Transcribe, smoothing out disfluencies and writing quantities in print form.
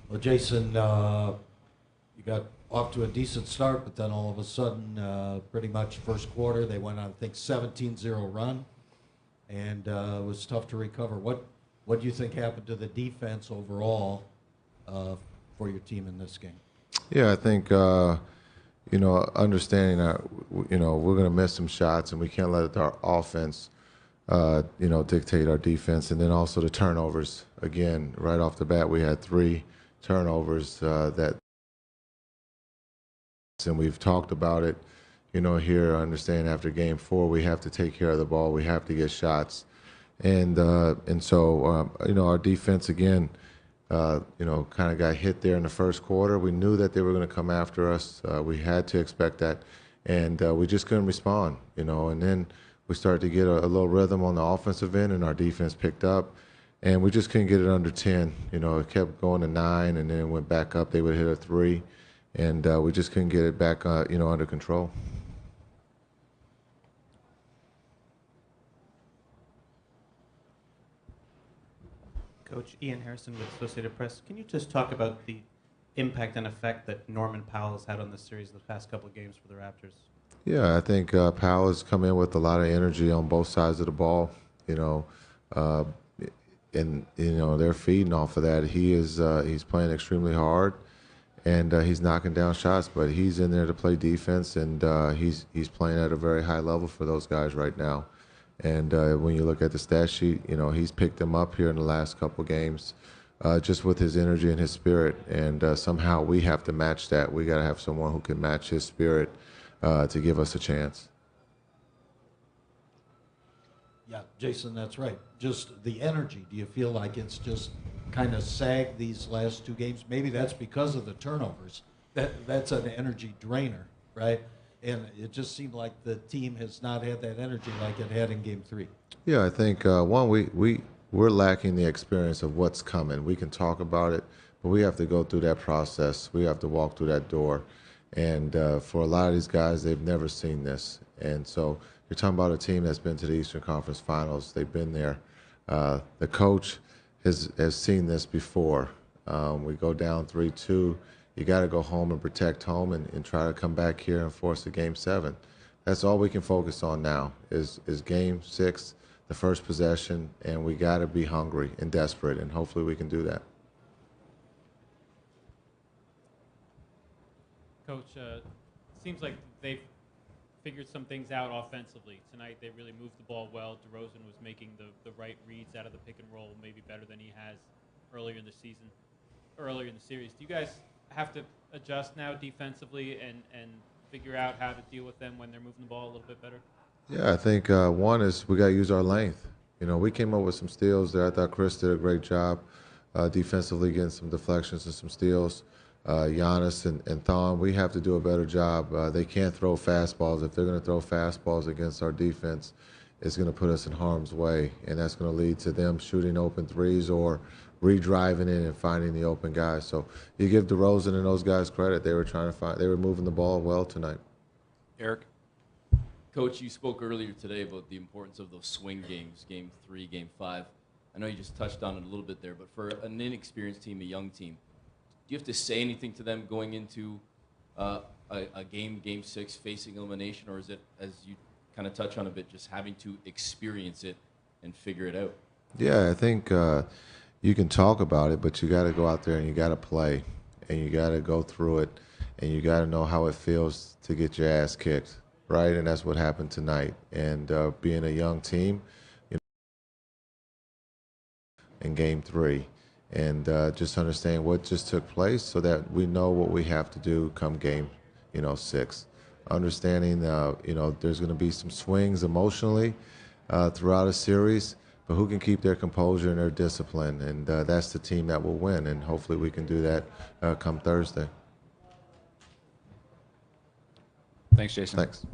Well, Jason, you got off to a decent start, but then all of a sudden, pretty much first quarter, they went on, I think, 17-0 run, and it was tough to recover. What do you think happened to the defense overall uh, for your team in this game? Yeah, I think understanding that we're going to miss some shots and we can't let our offense dictate our defense, and then also the turnovers. Again, right off the bat, we had 3 turnovers and we've talked about it. Here, understand after Game 4, we have to take care of the ball. We have to get shots, and so our defense again. Kind of got hit there in the first quarter. We knew that they were going to come after us. We had to expect that, and we just couldn't respond. And then we started to get a little rhythm on the offensive end, and our defense picked up, and we just couldn't get it under 10. It kept going to 9, and then it went back up. They would hit a 3, and we just couldn't get it back, under control. Coach Ian Harrison with Associated Press. Can you just talk about the impact and effect that Norman Powell has had on this series the past couple of games for the Raptors? Yeah, I think Powell has come in with a lot of energy on both sides of the ball. Uh, and they're feeding off of that. He's playing extremely hard, and he's knocking down shots. But he's in there to play defense, and he's playing at a very high level for those guys right now. And when you look at the stat sheet, he's picked them up here in the last couple games, just with his energy and his spirit. And somehow we have to match that. We got to have someone who can match his spirit to give us a chance. Yeah, Jason, that's right. Just the energy. Do you feel like it's just kind of sagged these last 2 games? Maybe that's because of the turnovers. That's an energy drainer, right? And it just seemed like the team has not had that energy like it had in Game 3. Yeah, I think one, we're lacking the experience of what's coming. We can talk about it, but we have to go through that process. We have to walk through that door. And for a lot of these guys, they've never seen this. And so you're talking about a team that's been to the Eastern Conference Finals. They've been there. The coach has seen this before. We go down 3-2. You got to go home and protect home and try to come back here and force a Game 7. That's all we can focus on now is Game 6, the first possession, and we got to be hungry and desperate, and hopefully we can do that. Coach, seems like they've figured some things out offensively. Tonight they really moved the ball well. DeRozan was making the right reads out of the pick and roll, maybe better than he has earlier in the season, earlier in the series. Do you guys have to adjust now defensively and figure out how to deal with them when they're moving the ball a little bit better? Yeah, I think one is we got to use our length. We came up with some steals there. I thought Chris did a great job defensively, getting some deflections and some steals. Giannis and Thon, we have to do a better job. They can't throw fastballs. If they're going to throw fastballs against our defense, it's going to put us in harm's way, and that's going to lead to them shooting open threes or re-driving in and finding the open guys. So you give DeRozan and those guys credit. They were moving the ball well tonight. Eric? Coach, you spoke earlier today about the importance of those swing games, Game 3, Game 5. I know you just touched on it a little bit there, but for an inexperienced team, a young team, do you have to say anything to them going into a Game 6, facing elimination, or is it, as you kind of touch on a bit, just having to experience it and figure it out? Yeah, I think you can talk about it, but you got to go out there and you got to play, and you got to go through it, and you got to know how it feels to get your ass kicked, right? And that's what happened tonight. And being a young team, in Game 3, and just understand what just took place so that we know what we have to do come Game 6. Understanding there's going to be some swings emotionally throughout a series, but who can keep their composure and their discipline, and that's the team that will win, and hopefully we can do that come Thursday. Thanks, Jason. Thanks.